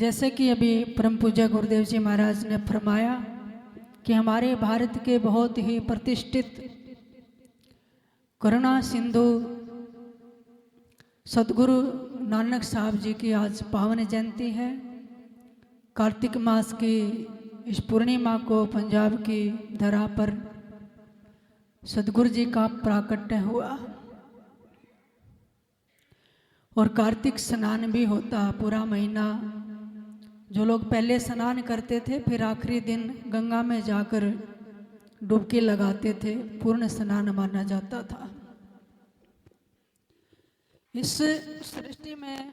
जैसे कि अभी परम पूज्य गुरुदेव जी महाराज ने फरमाया कि हमारे भारत के बहुत ही प्रतिष्ठित करुणा सिंधु सदगुरु नानक साहब जी की आज पावन जयंती है। कार्तिक मास की इस पूर्णिमा को पंजाब की धरा पर सदगुरु जी का प्राकट्य हुआ और कार्तिक स्नान भी होता पूरा महीना। जो लोग पहले स्नान करते थे फिर आखिरी दिन गंगा में जाकर डुबकी लगाते थे, पूर्ण स्नान माना जाता था। इस सृष्टि में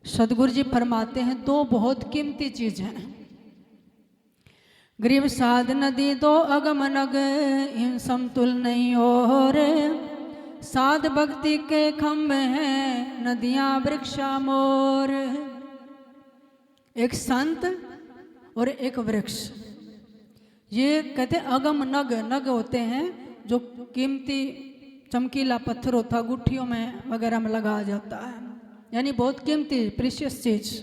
सदगुरु जी फरमाते हैं दो बहुत कीमती चीज हैं, गरीब साध नदी दो अगम नग इन समतुल नहीं हो रे। साध भक्ति के खम्भ हैं नदियां वृक्षा मोर। एक संत और एक वृक्ष, ये कहते अगम नग, नग होते हैं जो कीमती चमकीला पत्थर होता गुठियों में वगैरह में लगाया जाता है, यानी बहुत कीमती प्रीशियस चीज।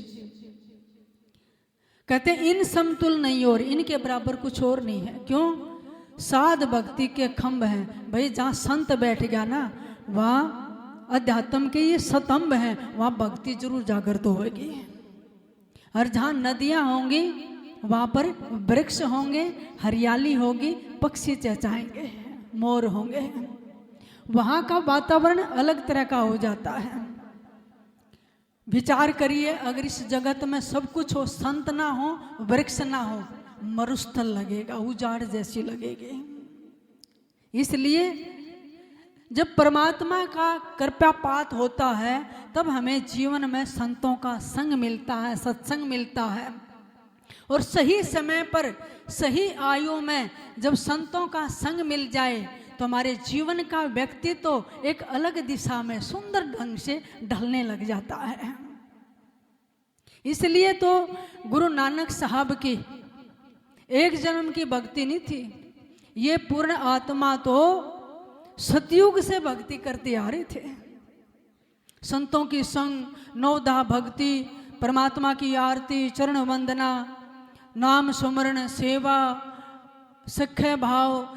कहते इन समतुल नहीं और इनके बराबर कुछ और नहीं है। क्यों? साध भक्ति के खम्भ हैं। भाई जहाँ संत बैठ गया ना वहाँ अध्यात्म के ये स्तंभ हैं, वहाँ भक्ति जरूर जागृत होगी। और जहाँ नदियाँ होंगी वहाँ पर वृक्ष होंगे, हरियाली होगी, पक्षी चहचहाएंगे, मोर होंगे, वहाँ का वातावरण अलग तरह का हो जाता है। विचार करिए, अगर इस जगत में सब कुछ हो, संत ना हो, वृक्ष ना हो, मरुस्थल लगेगा, उजाड़ जैसी लगेगी। इसलिए जब परमात्मा का कृपापात होता है तब हमें जीवन में संतों का संग मिलता है, सत्संग मिलता है। और सही समय पर सही आयु में जब संतों का संग मिल जाए तो हमारे जीवन का व्यक्तित्व तो एक अलग दिशा में सुंदर ढंग से ढलने लग जाता है। इसलिए तो गुरु नानक साहब की एक जन्म की भक्ति नहीं थी, ये पूर्ण आत्मा तो सतयुग से भक्ति करते आ रहे थे। संतों की संग, नवदा भक्ति, परमात्मा की आरती, चरण वंदना, नाम सुमरण, सेवा, सख्य भाव,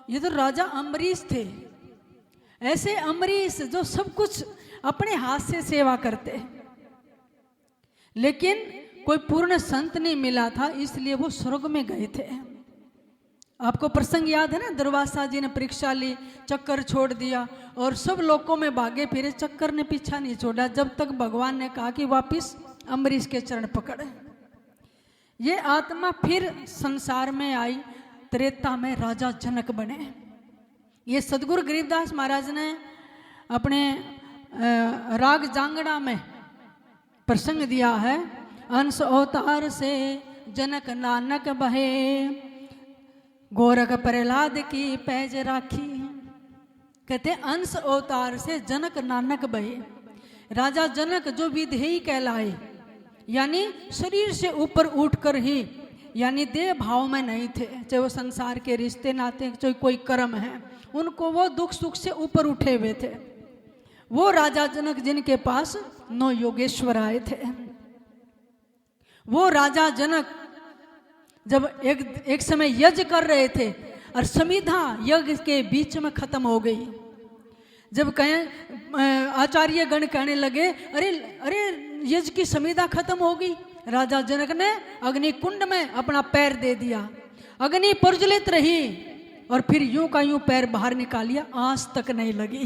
ये तो राजा अम्बरीश थे। ऐसे अम्बरीश जो सब कुछ अपने हाथ से सेवा करते, लेकिन कोई पूर्ण संत नहीं मिला था, इसलिए वो स्वर्ग में गए थे। आपको प्रसंग याद है ना, दुर्वासा जी ने परीक्षा ली, चक्कर छोड़ दिया और सब लोगों में भागे फिरे, चक्कर ने पीछा नहीं छोड़ा जब तक भगवान ने कहा कि वापिस अम्बरीश के चरण पकड़े। ये आत्मा फिर संसार में आई, त्रेता में राजा जनक बने। ये सदगुरु गरीबदास महाराज ने अपने राग जांगड़ा में प्रसंग दिया है, अंश अवतार से जनक नानक बहे, गोरख प्रहलाद की पैज राखी। कहते अंश अवतार से जनक नानक बहे। राजा जनक जो विधेयी कहलाए, यानी शरीर से ऊपर उठकर ही, यानी देह भाव में नहीं थे, चाहे वो संसार के रिश्ते नाते, चाहे कोई कर्म है, उनको वो दुख सुख से ऊपर उठे हुए थे। वो राजा जनक जिनके पास 9 योगेश्वर आए थे। वो राजा जनक जब एक समय यज्ञ कर रहे थे और समिधा यज्ञ के बीच में खत्म हो गई। जब कहें आचार्य गण कहने लगे अरे अरे यज्ञ की समिधा खत्म हो गई, राजा जनक ने अग्नि कुंड में अपना पैर दे दिया। अग्नि प्रज्वलित रही और फिर यूं का यूं पैर बाहर निकाल लिया, आंच तक नहीं लगी।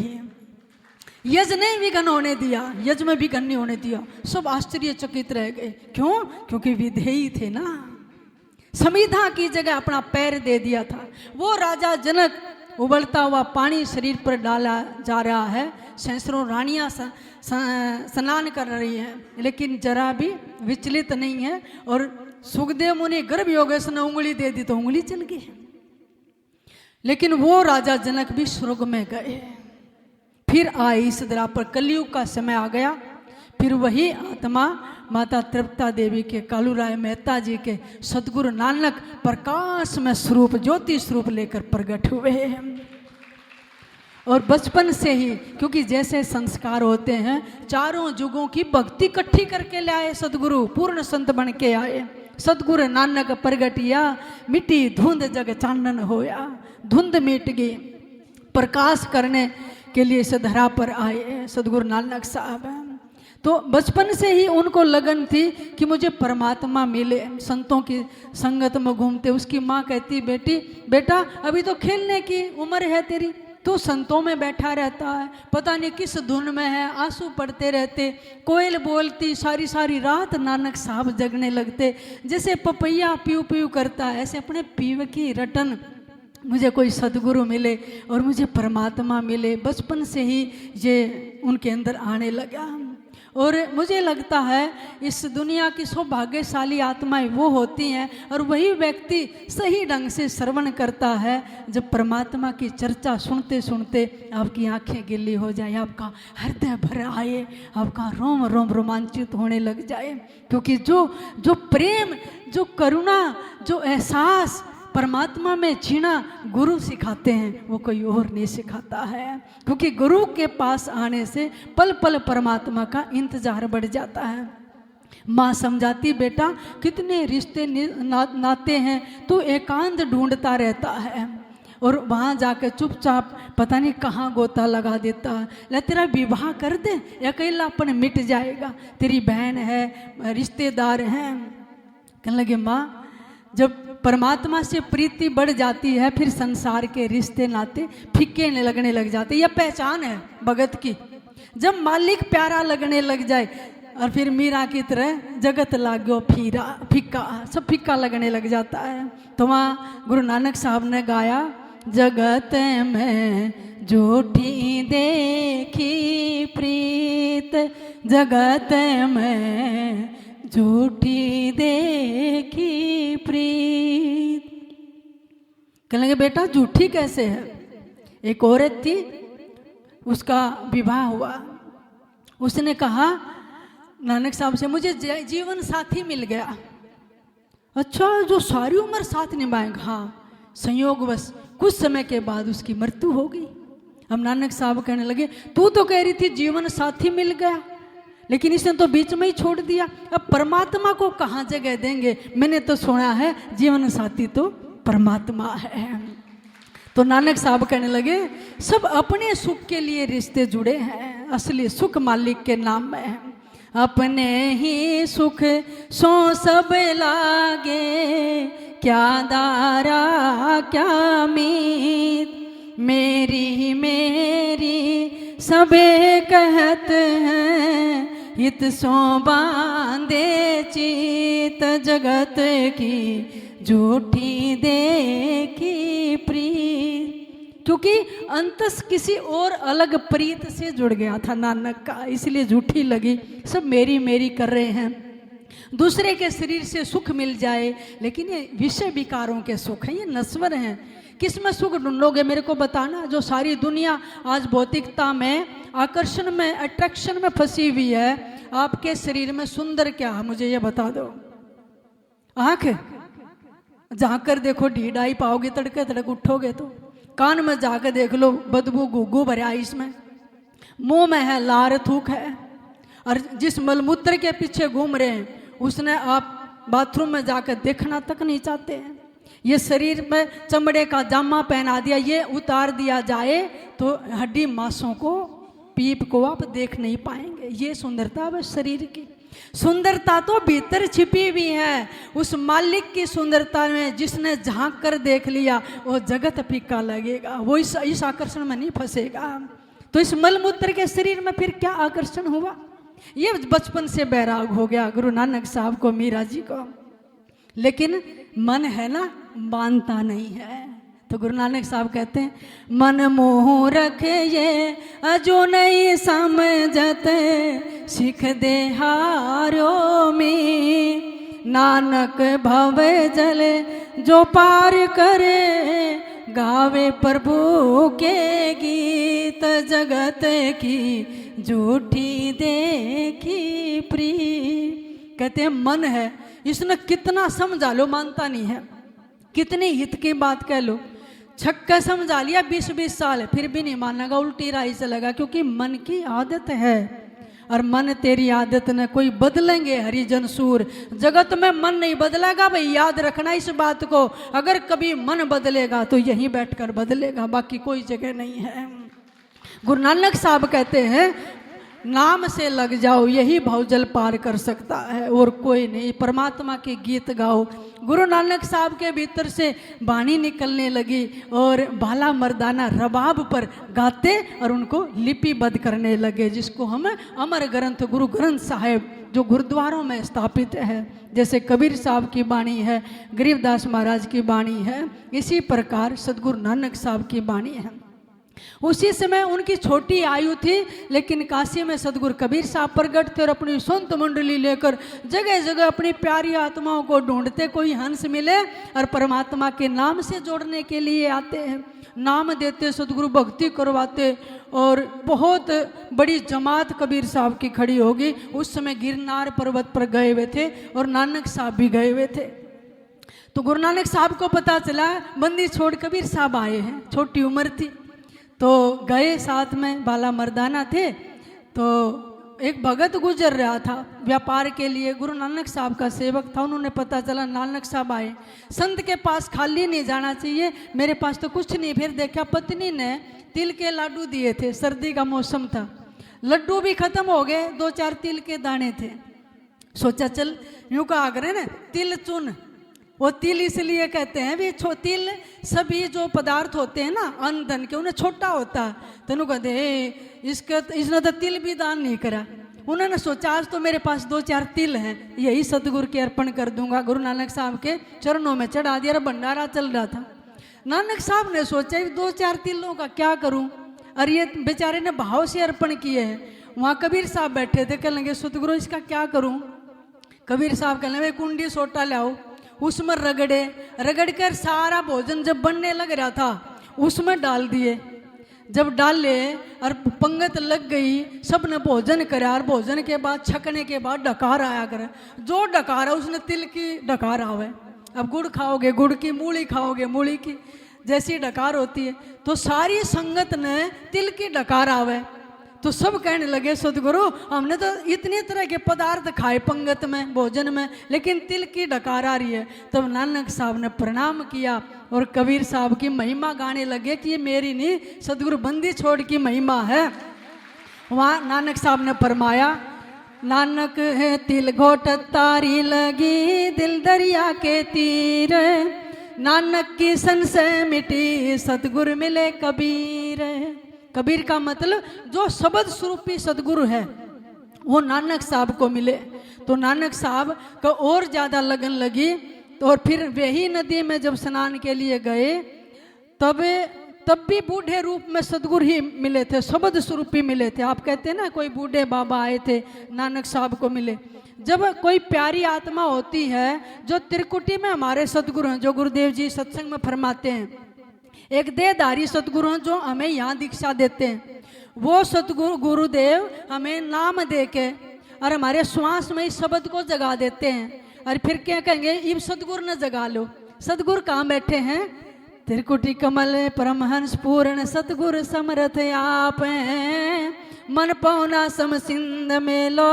यज्ञ नहीं विघन होने दिया, यज्ञ में विघन नहीं होने दिया। सब आश्चर्यचकित रह गए। क्यों? क्योंकि विधेयी थे ना, समिधा की जगह अपना पैर दे दिया था। वो राजा जनक उबलता हुआ पानी शरीर पर डाला जा रहा है, सैकड़ों रानियां स्नान कर रही हैं, लेकिन जरा भी विचलित नहीं है। और सुखदेव मुनि गर्भ योगेश ने उंगली दे दी तो उंगली चल गई। लेकिन वो राजा जनक भी स्वर्ग में गए। फिर आए इस धरा पर, कलयुग का समय आ गया। फिर वही आत्मा माता तृप्ता देवी के, कालूराय मेहता जी के, सदगुरु नानक प्रकाश में स्वरूप, ज्योति स्वरूप लेकर प्रकट हुए। और बचपन से ही, क्योंकि जैसे संस्कार होते हैं, चारों युगों की भक्ति इकट्ठी करके ले आए सदगुरु, पूर्ण संत बन के आए। सतगुरु नानक प्रगटिया, मिट्टी धुंध जग चानन होया। धुंध मिट गई, प्रकाश करने के लिए इस धरा पर आए सदगुरु नानक साहब। तो बचपन से ही उनको लगन थी कि मुझे परमात्मा मिले। संतों की संगत में घूमते, उसकी माँ कहती, बेटा अभी तो खेलने की उम्र है तेरी, तो संतों में बैठा रहता है, पता नहीं किस धुन में है, आंसू पड़ते रहते। कोयल बोलती, सारी सारी रात नानक साहब जगने लगते। जैसे पपैया पीऊ पीऊ करता है, ऐसे अपने पीव की रटन, मुझे कोई सदगुरु मिले और मुझे परमात्मा मिले। बचपन से ही ये उनके अंदर आने लगा। और मुझे लगता है इस दुनिया की सौभाग्यशाली आत्माएं वो होती हैं, और वही व्यक्ति सही ढंग से श्रवण करता है जब परमात्मा की चर्चा सुनते सुनते आपकी आंखें गिल्ली हो जाए, आपका हृदय भर आए, आपका रोम रोम रोमांचित होने लग जाए। क्योंकि जो प्रेम, जो करुणा, जो एहसास परमात्मा में जीना गुरु सिखाते हैं, वो कोई और नहीं सिखाता है। क्योंकि गुरु के पास आने से पल पल परमात्मा का इंतजार बढ़ जाता है। माँ समझाती, बेटा कितने रिश्ते नाते हैं, तू एकांत ढूंढता रहता है और वहाँ जाकर चुपचाप पता नहीं कहाँ गोता लगा देता है। ले तेरा विवाह कर दे, अकेलापन मिट जाएगा, तेरी बहन है, रिश्तेदार हैं। कहने लगे, माँ जब परमात्मा से प्रीति बढ़ जाती है, फिर संसार के रिश्ते नाते फीके लगने लग जाते। यह पहचान है भगत की। जब मालिक प्यारा लगने लग जाए, और फिर मीरा की तरह जगत लागो फीका, सब फीका लगने लग जाता है। तो वहाँ गुरु नानक साहब ने गाया, जगत में झूठी देखी प्रीत, जगत में झूठी देखी प्रीत। कहने लगे, बेटा झूठी कैसे है? एक औरत थी, उसका विवाह हुआ। उसने कहा नानक साहब से, मुझे जीवन साथी मिल गया। अच्छा, जो सारी उम्र साथ निभाएगा? हाँ। संयोगवश कुछ समय के बाद उसकी मृत्यु हो गई। अब नानक साहब कहने लगे, तू तो कह रही थी जीवन साथी मिल गया, लेकिन इसने तो बीच में ही छोड़ दिया। अब परमात्मा को कहाँ जगह देंगे? मैंने तो सुना है जीवन साथी तो परमात्मा है। तो नानक साहब कहने लगे, सब अपने सुख के लिए रिश्ते जुड़े हैं, असली सुख मालिक के नाम में है। अपने ही सुख सो सब लागे, क्या दारा क्या मीत, मेरी मेरी सबे कहत हैं, हित सो बांधे चीत, जगत की झूठी देखी प्रीत। क्योंकि अंतस किसी और अलग प्रीत से जुड़ गया था नानक का, इसलिए झूठी लगी। सब मेरी मेरी कर रहे हैं, दूसरे के शरीर से सुख मिल जाए, लेकिन ये विषय विकारों के सुख हैं, ये नश्वर हैं। किस में सुख ढूंढोगे मेरे को बताना? जो सारी दुनिया आज भौतिकता में, आकर्षण में, अट्रैक्शन में फंसी हुई है, आपके शरीर में सुंदर क्या है मुझे ये बता दो। आंख जाकर देखो, ढीडाई पाओगे, तड़के तड़क उठोगे तो। कान में जाकर देख लो, बदबू गुगू भरा इसमें। मुंह में है लार थूक है, और जिस मलमूत्र के पीछे घूम रहे हैं उसने आप बाथरूम में जाकर देखना तक नहीं चाहते हैं। ये शरीर में चमड़े का जामा पहना दिया, ये उतार दिया जाए तो हड्डी मांसों को, पीप को आप देख नहीं पाएंगे। ये सुंदरता बस शरीर की। सुंदरता तो भीतर छिपी हुई है, उस मालिक की सुंदरता में जिसने झांक कर देख लिया वो जगत फीका लगेगा, वो इस आकर्षण में नहीं फंसेगा। तो इस मलमूत्र के शरीर में फिर क्या आकर्षण हुआ? ये बचपन से बैराग हो गया गुरु नानक साहब को, मीरा जी को। लेकिन मन है ना, मानता नहीं है। तो गुरु नानक साहब कहते हैं, मन मोह रखे ये अजो नहीं समझत, सिख दे हारो में, नानक भव जल जो पार करे, गावे प्रभु के गीत, जगत की झूठी देखी प्रीत। कहते हैं मन है, इसने कितना समझा लो मानता नहीं है, कितनी हित की बात कह लो। छक्का समझा लिया 20-20 साल, फिर भी नहीं मानेगा, उल्टी राही चलेगा, क्योंकि मन की आदत है। और मन तेरी आदत न कोई बदलेंगे हरिजन सूर, जगत में मन नहीं बदलेगा भाई, याद रखना इस बात को। अगर कभी मन बदलेगा तो यहीं बैठकर बदलेगा, बाकी कोई जगह नहीं है। गुरु नानक साहब कहते हैं नाम से लग जाओ, यही भवजल पार कर सकता है और कोई नहीं। परमात्मा के गीत गाओ। गुरु नानक साहब के भीतर से वाणी निकलने लगी और भाला मर्दाना रबाब पर गाते और उनको लिपिबद्ध करने लगे, जिसको हम अमर ग्रंथ गुरु ग्रंथ साहिब जो गुरुद्वारों में स्थापित है, जैसे कबीर साहब की वाणी है, गरीबदास महाराज की वाणी है, इसी प्रकार सदगुरु नानक साहब की वाणी है। उसी समय उनकी छोटी आयु थी, लेकिन काशी में सदगुरु कबीर साहब प्रगट थे और अपनी संत मंडली लेकर जगह जगह अपनी प्यारी आत्माओं को ढूंढते, कोई हंस मिले और परमात्मा के नाम से जोड़ने के लिए आते हैं। नाम देते, सदगुरु भक्ति करवाते और बहुत बड़ी जमात कबीर साहब की खड़ी होगी। उस समय गिरनार पर्वत पर गए हुए थे और नानक साहब भी गए हुए थे। तो गुरु नानक साहब को पता चला बंदी छोड़ कबीर साहब आए हैं, छोटी उम्र थी, तो गए, साथ में बाला मर्दाना थे। तो एक भगत गुजर रहा था व्यापार के लिए, गुरु नानक साहब का सेवक था, उन्होंने पता चला नानक साहब आए, संत के पास खाली नहीं जाना चाहिए, मेरे पास तो कुछ नहीं। फिर देखा पत्नी ने तिल के लाडू दिए थे, सर्दी का मौसम था, लड्डू भी खत्म हो गए, 2-4 तिल के दाने थे। सोचा चल यूं कहा करे ना, तिल चुन। वो तिल इसलिए कहते हैं भी तिल सभी जो पदार्थ होते हैं ना अन्न धन के, उन्हें छोटा होता है, तो कहते इसने तो तिल भी दान नहीं करा। उन्होंने सोचा आज तो मेरे पास 2-4 तिल हैं, यही सदगुरु के अर्पण कर दूंगा। गुरु नानक साहब के चरणों में चढ़ा दिया। भंडारा चल रहा था, नानक साहब ने सोचा 2-4 तिलों का क्या करूं, और ये बेचारे ने भाव से अर्पण किए हैं। वहाँ कबीर साहब बैठे थे, कहने लगे सदगुरु इसका क्या करूं। कबीर साहब कहने लगे कुंडी सोटा लाओ, उसमें रगड़ कर सारा भोजन जब बनने लग रहा था उसमें डाल दिए। जब डाले और पंगत लग गई, सब ने भोजन करा, और भोजन के बाद छकने के बाद डकार आया करे, जो डकार है उसने तिल की डकार आवे। अब गुड़ खाओगे गुड़ की, मूली खाओगे मूली की, जैसी डकार होती है, तो सारी संगत ने तिल की डकार आवे। तो सब कहने लगे सदगुरु हमने तो इतनी तरह के पदार्थ खाए पंगत में, भोजन में, लेकिन तिल की डकार आ रही है। तब नानक साहब ने प्रणाम किया और कबीर साहब की महिमा गाने लगे कि ये मेरी नहीं, सदगुरु बंदी छोड़ की महिमा है। वहाँ नानक साहब ने फरमाया, नानक है तिल घोट तारी लगी दिल दरिया के तीर, नानक की संशय मिटी सदगुरु मिले कबीर। कबीर का मतलब जो शब्द स्वरूपी सदगुरु है वो नानक साहब को मिले। तो नानक साहब को और ज़्यादा लगन लगी। तो और फिर वही नदी में जब स्नान के लिए गए तब भी बूढ़े रूप में सदगुरु ही मिले थे, शब्द स्वरूपी मिले थे। आप कहते हैं ना कोई बूढ़े बाबा आए थे नानक साहब को मिले। जब कोई प्यारी आत्मा होती है, जो त्रिकुटी में हमारे सदगुरु हैं, जो गुरुदेव जी सत्संग में फरमाते हैं, एक देहधारी सदगुरु हैं जो हमें यहाँ दीक्षा देते हैं, वो सदगुरु गुरुदेव हमें नाम दे के और हमारे श्वास में इस शब्द को जगा देते हैं। और फिर क्या कहेंगे, इब सदगुरु न जगा लो। सदगुरु कहाँ बैठे हैं? त्रिकुटी कमल परमहंस पूर्ण सतगुरु समरथ आप हैं, मन पौना सम सिंध में लो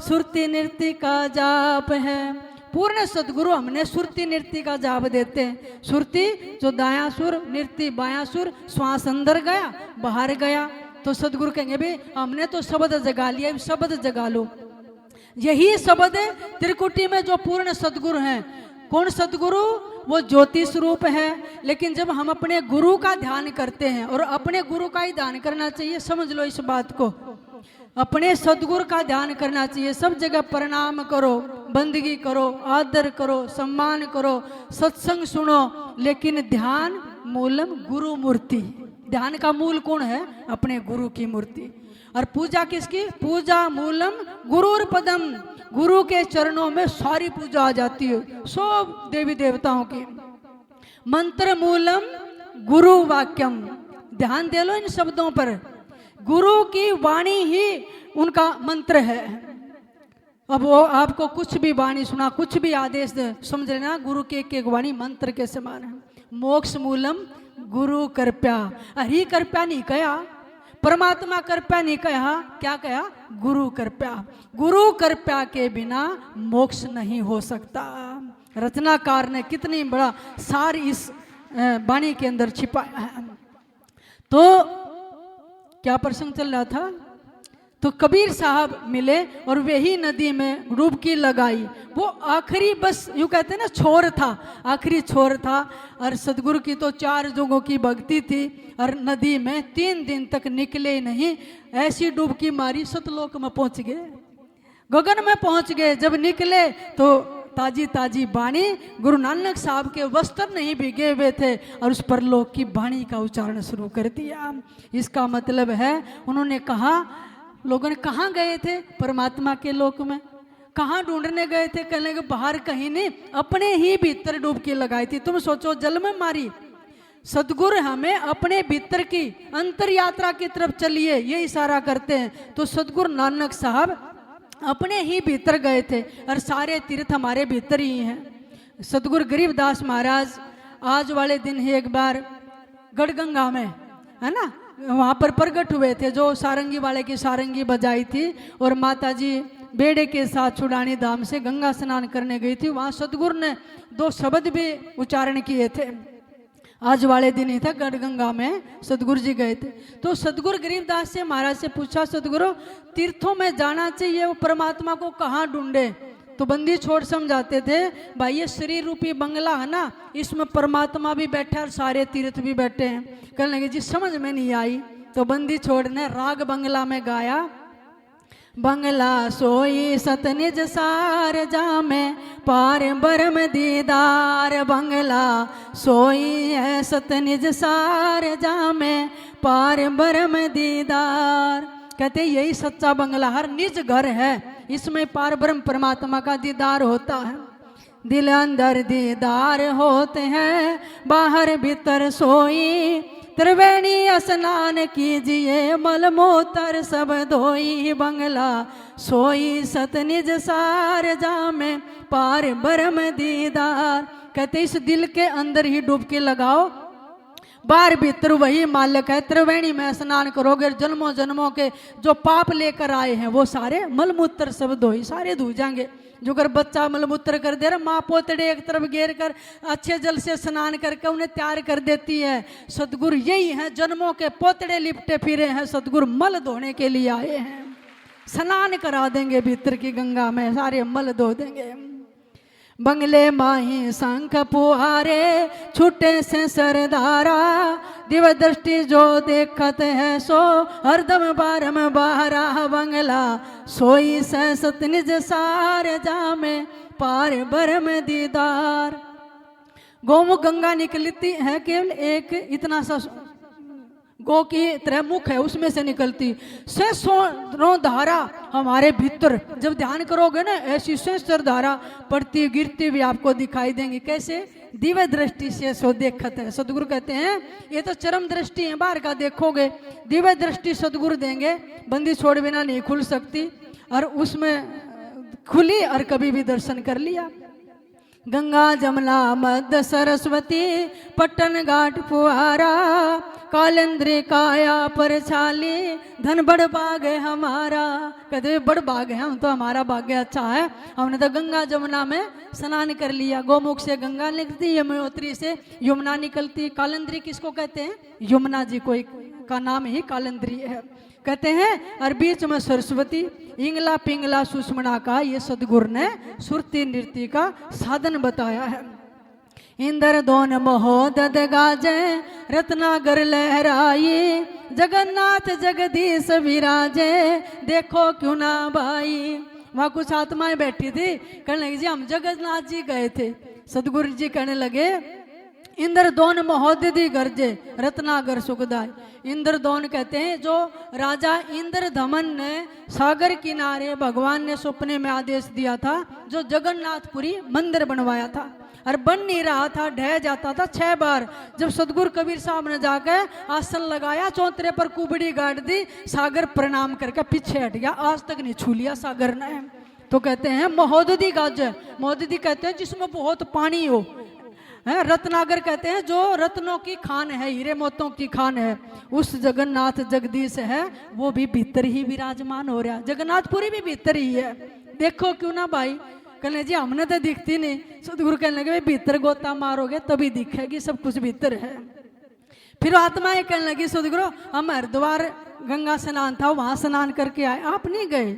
सुरती नृत्य का जाप है। पूर्ण सदगुरु हमने सुरती नृत्य का जाप देते हैं। सुरती जो दायां सुर, नृत्य बायां सुर, श्वास अंदर गया बाहर गया। तो सदगुरु कहेंगे भाई हमने तो शब्द जगा लिया, शब्द जगा लो। यही शब्द है त्रिकुटी में जो पूर्ण सदगुरु हैं। कौन सदगुरु? वो ज्योति स्वरूप है। लेकिन जब हम अपने गुरु का ध्यान करते हैं, और अपने गुरु का ही ध्यान करना चाहिए, समझ लो इस बात को, अपने सदगुरु का ध्यान करना चाहिए। सब जगह प्रणाम करो, बंदगी करो, आदर करो, सम्मान करो, सत्संग सुनो, लेकिन ध्यान मूलम गुरु मूर्ति। ध्यान का मूल कौन है? अपने गुरु की मूर्ति। और पूजा किसकी? पूजा मूलम गुरुर पदम। गुरु के चरणों में सारी पूजा आ जाती है, सब देवी देवताओं की। मंत्र मूलम गुरु वाक्यम। ध्यान दे लो इन शब्दों पर। गुरु की वाणी ही उनका मंत्र है। अब वो आपको कुछ भी वाणी सुना, कुछ भी आदेश समझ लेना, गुरु की एक एक वाणी मंत्र के समान है। मोक्ष मूलम गुरु कृपया। हरि कृपया नहीं कहा, परमात्मा कृपया नहीं कहा, क्या कहा? गुरु कृपया। गुरु कृपया के बिना मोक्ष नहीं हो सकता। रचनाकार ने कितनी बड़ा सार इस वाणी के अंदर छिपाया है। तो क्या प्रसंग चल रहा था? तो कबीर साहब मिले और वही नदी में डुबकी लगाई। वो आखिरी बस यूँ कहते हैं ना छोर था, आखिरी छोर था। और सदगुरु की तो 4 जुगों की भक्ति थी और नदी में 3 दिन तक निकले ही नहीं। ऐसी डुबकी मारी सतलोक में पहुंच गए, गगन में पहुंच गए। जब निकले तो ताजी ताजी बाणी, गुरु नानक साहब के वस्त्र नहीं भीगे हुए थे और उस परलोक की बाणी का उच्चारण शुरू कर दिया। इसका मतलब है उन्होंने कहा, लोगों ने कहाँ गए थे? परमात्मा के लोक में। कहाँ ढूंढने गए थे? कहने के बाहर कहीं नहीं, अपने ही भीतर डुबकी लगाई थी। तुम सोचो, जल में मारी। सदगुरु हमें अपने भीतर की अंतर यात्रा की तरफ चलिए ये इशारा करते हैं। तो सदगुरु नानक साहब अपने ही भीतर गए थे और सारे तीर्थ हमारे भीतर ही हैं। सदगुरु गरीबदास महाराज आज वाले दिन ही एक बार गढ़गंगा में, है ना, वहाँ पर प्रकट हुए थे। जो सारंगी वाले की सारंगी बजाई थी और माता जी बेड़े के साथ चुड़ानी धाम से गंगा स्नान करने गई थी। वहाँ सदगुरु ने 2 शब्द भी उच्चारण किए थे। आज वाले दिन ही था, गढ़गंगा में सदगुरु जी गए थे। तो सदगुरु गरीबदास से महाराज से पूछा, सदगुरु तीर्थों में जाना चाहिए, वो परमात्मा को कहाँ ढूंढे? तो बंदी छोड़ समझाते थे, भाई ये शरीर रूपी बंगला है ना, इसमें परमात्मा भी बैठा और सारे तीर्थ भी बैठे हैं। कहने लगे जी समझ में नहीं आई। तो बंदी छोड़ ने राग बंगला में गाया, बंगला सोई सतनिज सार जामे पार बरम दीदार। बंगला सोई है सतनिज सार जामे पार बरम दीदार। कहते यही सच्चा बंगला, हर निज घर है, इसमें पार ब्रह्म परमात्मा का दीदार होता है। दिल अंदर दीदार होते हैं, बाहर भीतर सोई। त्रिवेणी स्नान कीजिए, मलमूत्र सब धोई। बंगला सोई सतनिज सार जामे पार ब्रह्म दीदार। कहते इस दिल के अंदर ही डुबकी लगाओ, बाहर भीतर वही मालिक है। त्रिवेणी में स्नान करोगे, जन्मों जन्मों के जो पाप लेकर आए हैं वो सारे मलमूत्र सब धोई, सारे धो जाएंगे। जो अगर बच्चा मलमूत्र कर दे रहा, माँ पोतड़े एक तरफ घेर कर अच्छे जल से स्नान करके उन्हें तैयार कर देती है। सदगुरु यही है, जन्मों के पोतड़े लिपटे फिरे हैं, सदगुरु मल धोने के लिए आए हैं। स्नान करा देंगे भीतर की गंगा में, सारे मल धो देंगे। बंगले माही शंख पुहारे, छूटे से सरदारा। दिव दृष्टि जो देखत है, सो हरदम बारम बारा। बंगला सोई से सतनिज सार जामे पार बरम दीदार। गौमुख गंगा निकलती है, केवल एक इतना सा गो की तरह मुख है, उसमें से निकलती सहस्रों धारा हमारे भीतर। जब ध्यान करोगे ना, ऐसी सहस्र धारा पड़ती गिरती भी आपको दिखाई देंगी। कैसे? दिव्य दृष्टि से सो देखत है। सदगुरु कहते हैं ये तो चरम दृष्टि है, बाहर का देखोगे। दिव्य दृष्टि सदगुरु देंगे, बंदी छोड़ बिना नहीं खुल सकती, और उसमें खुली और कभी भी दर्शन कर लिया। गंगा जमुना मध्य सरस्वती, पट्टन घाट फुहारा। कालेंद्री काया पर छाली, धन बड़ भाग है हमारा। कहते बड़ भाग है हम, तो हमारा भाग्य अच्छा है, हमने तो गंगा जमुना में स्नान कर लिया। गौमुख से गंगा निकलती, यमुनोत्री से यमुना निकलती। कालेंद्री किसको कहते हैं? यमुना जी को का नाम ही कालेंद्री है कहते हैं। और बीच में सरस्वती, इंगला पिंगला सुषमना का ये सदगुरु ने सुरती नृत्य का साधन बताया है। इंद्र दोन महोदद गाजे, रत्नागर लहराई। जगन्नाथ जगदीश विराजे, देखो क्यों ना भाई। वहाँ कुछ आत्माएं बैठी थी, कहने लगे जी हम जगन्नाथ जी गए थे। सदगुरु जी कहने लगे इंद्र दोन महोदधि गर्जे, रत्नागर सुखदाय। इंद्र दोन कहते हैं जो राजा इंद्र धमन ने सागर किनारे भगवान ने सपने में आदेश दिया था, जो जगन्नाथपुरी मंदिर बनवाया था, और बन नहीं रहा था, ढह जाता था 6 बार। जब सदगुरु कबीर साहब ने जाकर आसन लगाया, चौतरे पर कुबड़ी गाड़ दी, सागर प्रणाम करके पीछे हट गया, आज तक नहीं छू लिया सागर ने। तो कहते हैं महोदधि गाज, महोदधि कहते हैं जिसमें बहुत पानी हो, है, रत्नागर कहते हैं जो रत्नों की खान है, हीरे मोतों की खान है, उस जगन्नाथ जगदीश है वो भी भीतर ही विराजमान हो रहा है। जगन्नाथपुरी भी भीतर ही है। देखो क्यों ना भाई, कहने जी हमने तो दिखती नहीं। सतगुरु कहने लगे भाई भीतर गोता मारोगे तभी दिखेगी, सब कुछ भीतर है। फिर आत्माएं कहने लगी सतगुरु हम हरिद्वार गंगा स्नान था वहां स्नान करके आए, आप नहीं गए?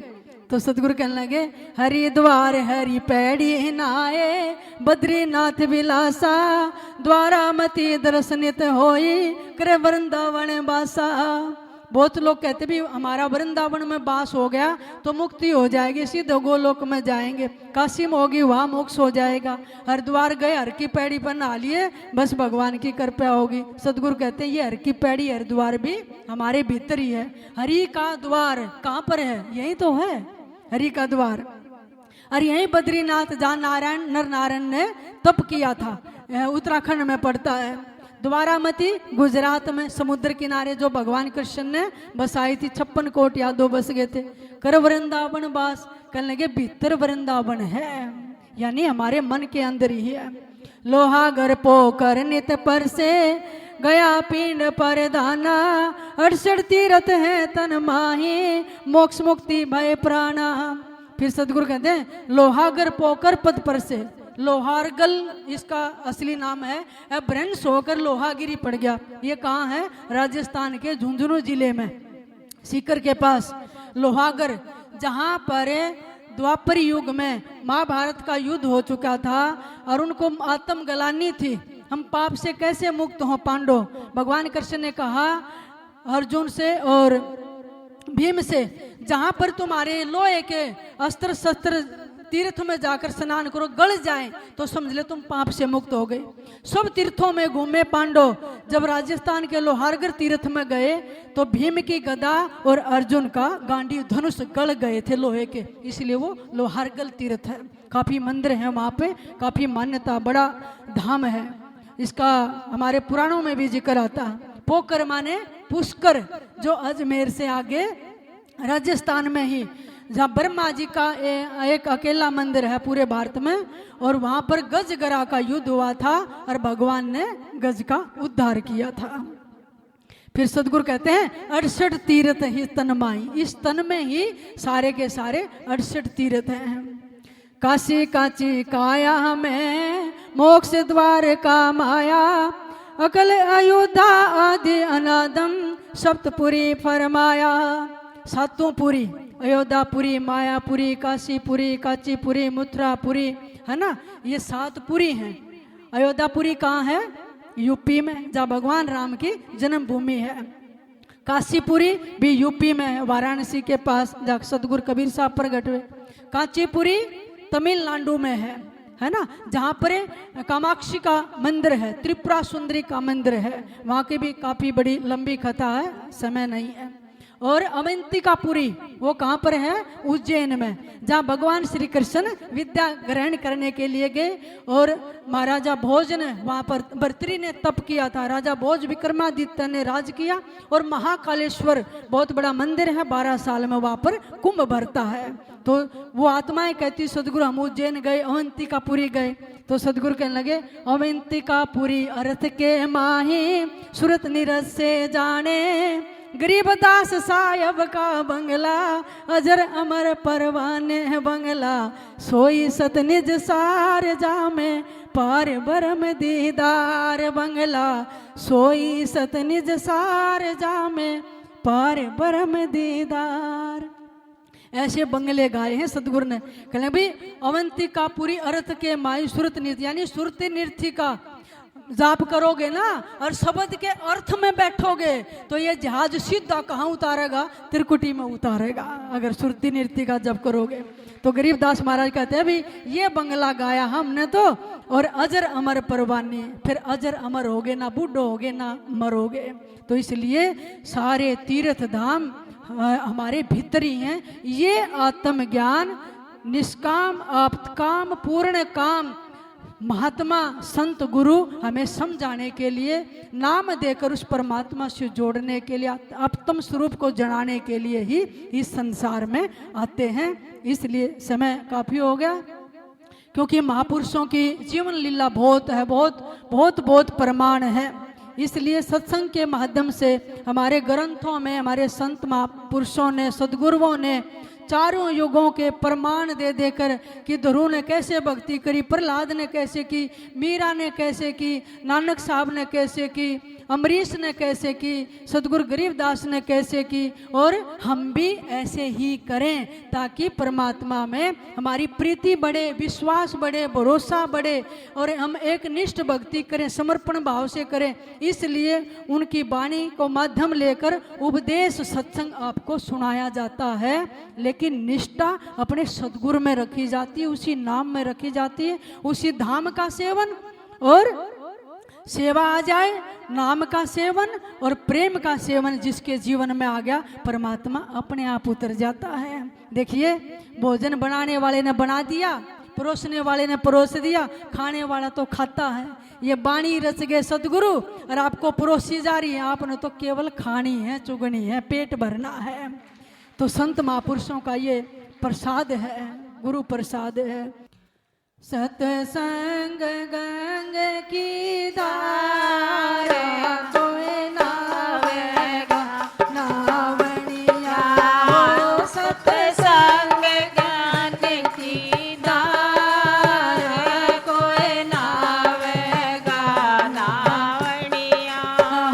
तो सतगुरु कहने लगे हरिद्वार हरि पैड़ी नाए बद्रीनाथ विलासा द्वारामती दर्शनित होई करे वृंदावन बासा। बहुत लोग कहते भी हमारा वृंदावन में बास हो गया तो मुक्ति हो जाएगी, सीधे गोलोक में जाएंगे, काशी में होगी वहाँ मोक्ष हो जाएगा। हरिद्वार गए हर की पैड़ी पर नहा लिए बस भगवान की कृपा होगी। सतगुरु कहते हैं ये हर की पैड़ी हरिद्वार भी हमारे भीतर ही है। हरि का द्वार कहाँ पर है? यही तो है हरि का द्वार। और यही बद्रीनाथ जहाँ नारायण नर नारायण ने तप किया था, उत्तराखंड में पड़ता है। द्वारामती गुजरात में समुद्र किनारे जो भगवान कृष्ण ने बसाई थी, 56 कोट यादव बस गए थे। कर वृंदावन बास, कहने लगे भीतर वृंदावन है, यानी हमारे मन के अंदर ही है। लोहागर पोकर नित पर से गया पिंड पर दाना 68 तीर्थ है तन माही मोक्ष मुक्ति भय प्राणा। फिर सदगुरु कहते हैं लोहागर पोकर पद पर से, लोहारगल इसका असली नाम है, भ्रंश होकर लोहागिरी पड़ गया। ये कहाँ है? राजस्थान के झुंझुनू जिले में सीकर के पास लोहागर, जहाँ पर द्वापर युग में महाभारत का युद्ध हो चुका था और उनको आत्म गलानी थी, हम पाप से कैसे मुक्त हों पांडव। भगवान कृष्ण ने कहा अर्जुन से और भीम से, जहाँ पर तुम्हारे लोहे के अस्त्र शस्त्र तीर्थ में जाकर स्नान करो गल जाए तो समझ ले तुम पाप से मुक्त हो गए। सब तीर्थों में घूमे पांडव, जब राजस्थान के लोहारगर तीर्थ में गए तो भीम की गदा और अर्जुन का गांडी धनुष गल गए थे लोहे के, इसलिए वो लोहारगल तीर्थ है। काफी मंदिर है वहाँ पे, काफी मान्यता, बड़ा धाम है इसका, हमारे पुराणों में भी जिक्र आता है। पोकर माने पुष्कर, जो अजमेर से आगे राजस्थान में ही, जहाँ ब्रह्मा जी का एक अकेला मंदिर है पूरे भारत में, और वहाँ पर गजगरा का युद्ध हुआ था और भगवान ने गज का उद्धार किया था। फिर सदगुरु कहते हैं 68 तीर्थ ही तन माई, इस तन में ही सारे के सारे 68 तीर्थ हैं। काशी काची काया में मोक्ष द्वार का माया अकल अयोध्या आदि अनादम सप्तपुरी फरमाया। सातों पुरी, अयोध्यापुरी, मायापुरी, काशीपुरी, काचीपुरी, मथुरापुरी, है ना, ये 7 पुरी हैं। अयोध्यापुरी कहाँ है? यूपी में, जहाँ भगवान राम की जन्मभूमि है। काशीपुरी भी यूपी में है, वाराणसी के पास जहाँ सतगुरु कबीर साहब प्रगट हुए। काचीपुरी तमिलनाडु में है ना, जहाँ पर कामाक्षी का मंदिर है, त्रिपुरा सुंदरी का मंदिर है, वहाँ की भी काफी बड़ी लंबी कथा है, समय नहीं है। और अवंतिकापुरी वो कहाँ पर है? उज्जैन में, जहाँ भगवान श्री कृष्ण विद्या ग्रहण करने के लिए गए और महाराजा भोज ने वहाँ पर भर्तृ ने तप किया था। राजा भोज विक्रमादित्य ने राज किया और महाकालेश्वर बहुत बड़ा मंदिर है, 12 साल में वहाँ पर कुंभ भरता है। तो वो आत्माएं कहती सदगुरु हम उज्जैन गए, अवंतिकापुरी गए, तो सदगुरु कहने लगे अवंतिकापुरी अर्थ के माही सूरत नीरज से जाने गरीबदास साहब का बंगला अजर अमर परवाने बंगला सोई सत निज सार जामे पार बरम दीदार बंगला सोई सत निज सार जामे पार बरम दीदार। ऐसे बंगले गाए हैं सदगुरु ने। कहले भाई अवंतिकापुरी अर्थ के माई सुरत नृत्य, यानी सुरती नृत्य का जाप करोगे ना और शब्द के अर्थ में बैठोगे तो ये जहाज सीधा कहाँ उतारेगा? त्रिकुटी में उतारेगा, अगर सुरती नृत्य का जप करोगे। तो गरीबदास महाराज कहते हैं भाई ये बंगला गाया हमने तो, और अजर अमर परवाने, फिर अजर अमर होगे ना, बूढ़ो होगे ना मरोगे। तो इसलिए सारे तीर्थ धाम हमारे भीतर ही हैं। ये आत्मज्ञान निष्काम आपकाम पूर्ण काम महात्मा संत गुरु हमें समझाने के लिए, नाम देकर उस परमात्मा से जोड़ने के लिए, आत्म स्वरूप को जनाने के लिए ही इस संसार में आते हैं। इसलिए समय काफी हो गया, क्योंकि महापुरुषों की जीवन लीला बहुत है, बहुत प्रमाण है। इसलिए सत्संग के माध्यम से हमारे ग्रंथों में हमारे संत महापुरुषों ने, सदगुरुओं ने चारों युगों के प्रमाण दे देकर कि ध्रुव ने कैसे भक्ति करी, प्रहलाद ने कैसे की, मीरा ने कैसे की, नानक साहब ने कैसे की, अमरीश ने कैसे की, सदगुरु गरीबदास ने कैसे की, और हम भी ऐसे ही करें ताकि परमात्मा में हमारी प्रीति बढ़े, विश्वास बढ़े, भरोसा बढ़े और हम एक निष्ठ भक्ति करें, समर्पण भाव से करें। इसलिए उनकी वाणी को माध्यम लेकर उपदेश सत्संग आपको सुनाया जाता है, लेकिन निष्ठा अपने सदगुरु में रखी जाती है, उसी नाम में रखी जाती है। उसी धाम का सेवन और सेवा आ जाए, नाम का सेवन और प्रेम का सेवन जिसके जीवन में आ गया, परमात्मा अपने आप उतर जाता है। देखिए, भोजन बनाने वाले ने बना दिया, परोसने वाले ने परोस दिया, खाने वाला तो खाता है। ये बाणी रच गए सदगुरु और आपको परोसी जा रही है, आपने तो केवल खानी है, चुगनी है, पेट भरना है। तो संत महापुरुषों का ये प्रसाद है, गुरु प्रसाद है। सत्संग गंग की धारा कोई नावेगा नावणिया, सत्संग ज्ञान की धारा कोई नावेगा नावणिया,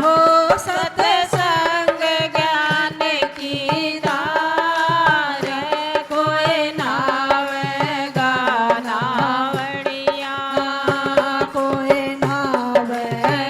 हो सत्संग ज्ञान की धारा कोई नावेगा नावणिया, कोई नावेगा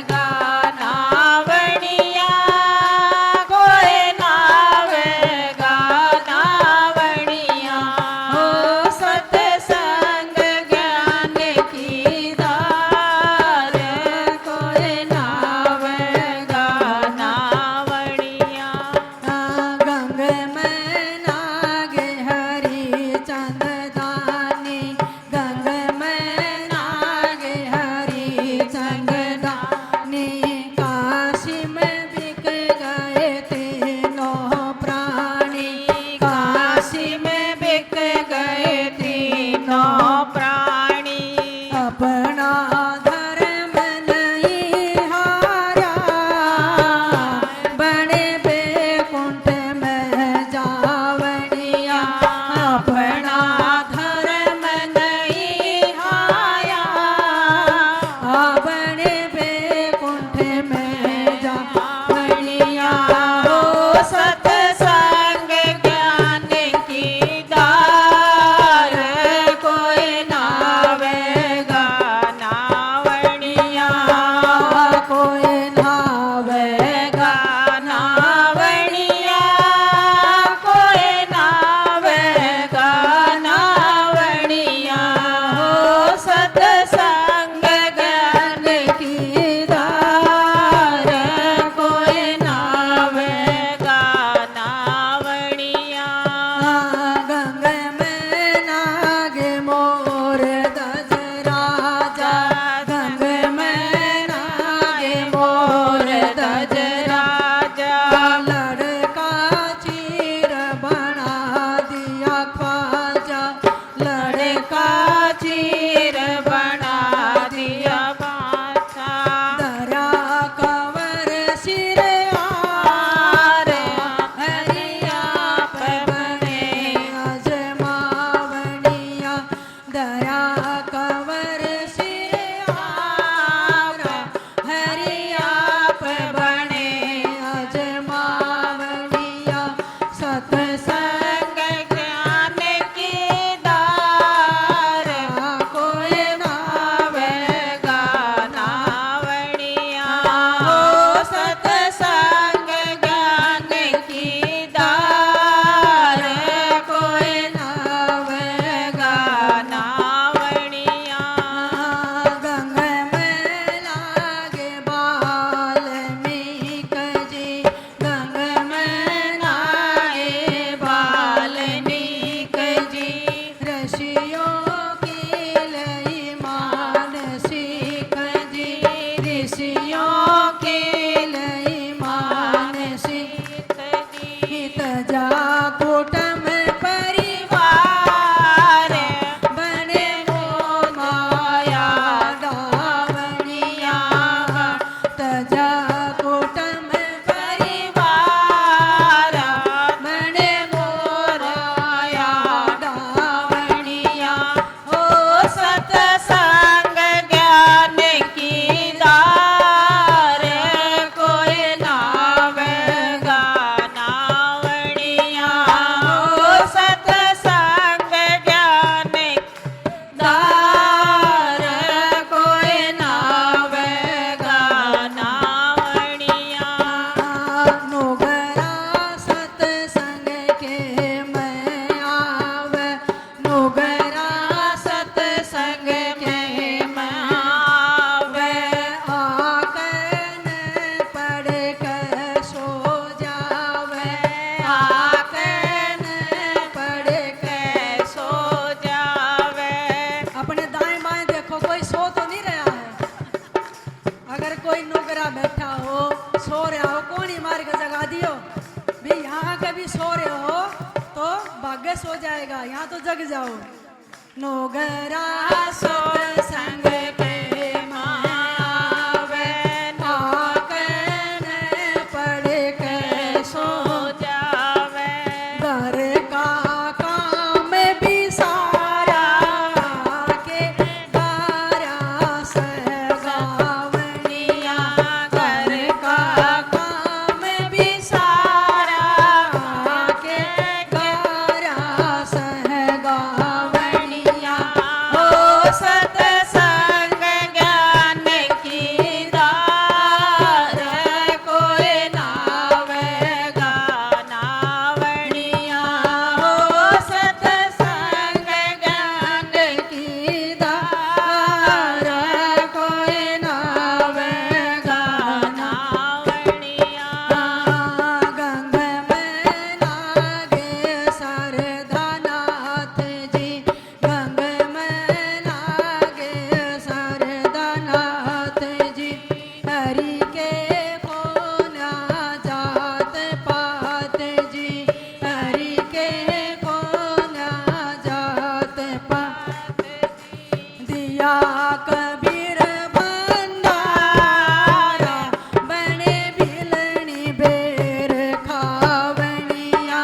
सो जाएगा, यहाँ तो जग जाओ। नोगरा सत्संग पे मावे, नाकन पढ़ के सो जावे। घर का काम भी सारा के गारा सगावनिया, घर का काम भी सारा के गारा सहगावनिया। हो सत्संग ज्ञान की दार, कोई नावेगा नावनिया। हो सत्संग ज्ञान की दार, कोई नावेगा नावनिया। गंग में लागे सरदानाथ जी, गंग में लागे सरदानाथ जी। हरि के कोना जात पात जी, हरि के कोना जात पात जी। दिया कबीर भंडारा, बने भिलनी बेर खावनिया।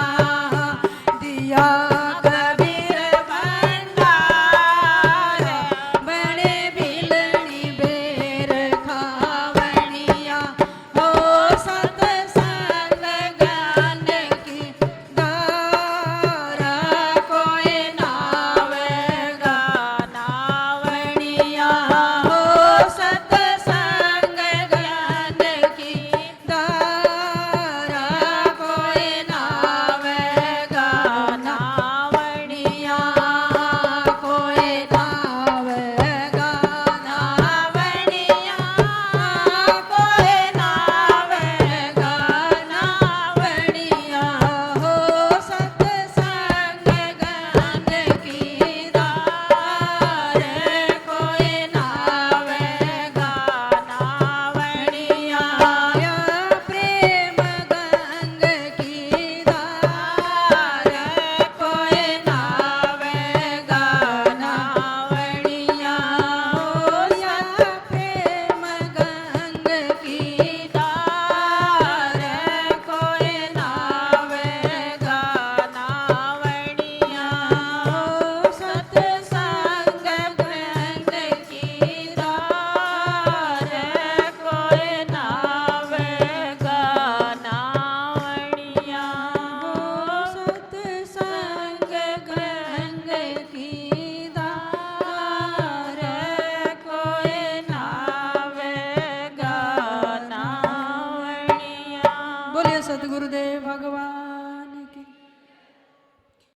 दिया कबीर भंडारा, बने भिलनी बेर खावनिया। हो सत्संग ज्ञान की दारा, कोई नावेगा नावनिया। हो सत्संग ज्ञान की दारा, कोई नावेगा नावनिया। कोई नावेगा नावनिया, कोई नावेगा नावनिया। हो सत्संग ज्ञान की दार, कोई नावेगा नावनिया। प्रेम गंग की दार, कोई नावेगा नावनिया। हो प्रेम गंग की दार, कोई नावेगा नावनिया। हो सत्संग गंग की दार, कोई नावेगा नावनिया। हो सत्संग गंग की दार, कोई नावेगा नावनिया। बोलिए सतगुरुदेव भगवान